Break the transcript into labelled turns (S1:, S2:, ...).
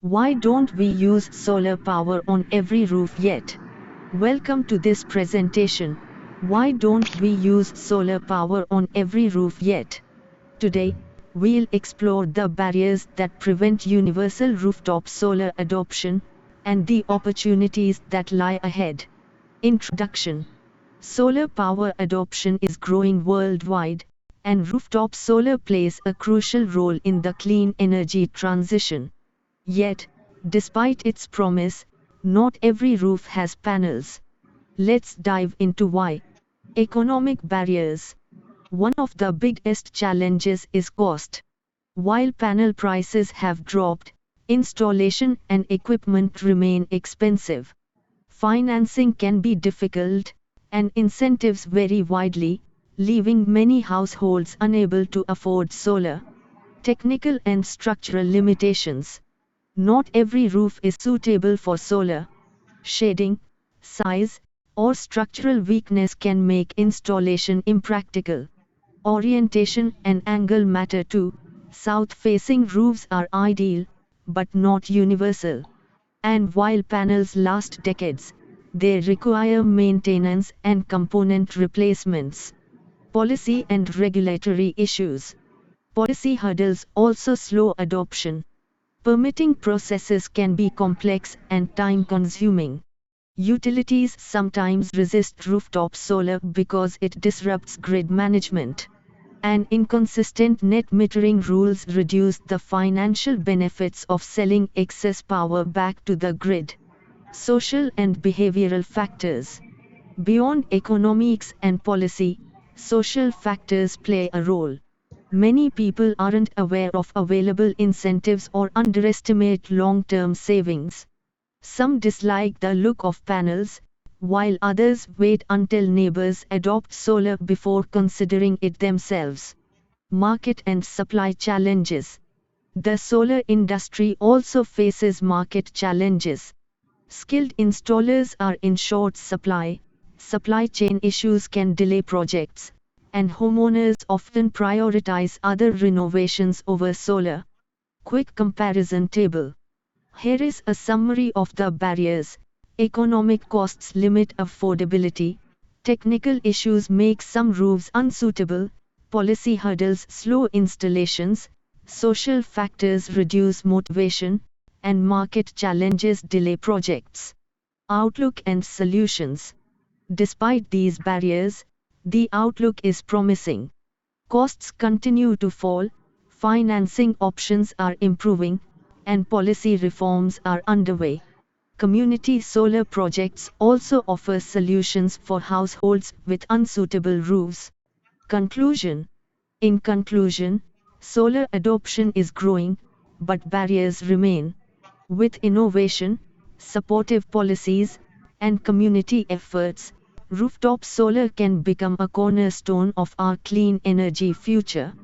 S1: Why don't we use solar power on every roof yet? Welcome to this presentation. Why don't we use solar power on every roof yet? Today, we'll explore the barriers that prevent universal rooftop solar adoption and the opportunities that lie ahead. Introduction. Solar power adoption is growing worldwide, and rooftop solar plays a crucial role in the clean energy transition. Yet, despite its promise, not every roof has panels. Let's dive into why. Economic barriers. One of the biggest challenges is cost. While panel prices have dropped, installation and equipment remain expensive. Financing can be difficult, and incentives vary widely, leaving many households unable to afford solar. Technical and structural limitations. Not every roof is suitable for solar. Shading, size, or structural weakness can make installation impractical. Orientation and angle matter too. South-facing roofs are ideal, but not universal. And while panels last decades, they require maintenance and component replacements. Policy and regulatory issues. Policy hurdles also slow adoption. Permitting processes can be complex and time-consuming. Utilities sometimes resist rooftop solar because it disrupts grid management. And inconsistent net metering rules reduce the financial benefits of selling excess power back to the grid. Social and behavioral factors. Beyond economics and policy, social factors play a role. Many people aren't aware of available incentives or underestimate long-term savings. Some dislike the look of panels, while others wait until neighbors adopt solar before considering it themselves. Market and supply challenges. The solar industry also faces market challenges. Skilled installers are in short supply, supply chain issues can delay projects, and homeowners often prioritize other renovations over solar. Quick comparison table. Here is a summary of the barriers. Economic costs limit affordability. Technical issues make some roofs unsuitable. Policy hurdles slow installations. Social factors reduce motivation. And market challenges delay projects. Outlook and solutions. Despite these barriers, the outlook is promising. Costs continue to fall, financing options are improving, and policy reforms are underway. Community solar projects also offer solutions for households with unsuitable roofs. Conclusion. In conclusion, solar adoption is growing, but barriers remain. With innovation, supportive policies, and community efforts, rooftop solar can become a cornerstone of our clean energy future.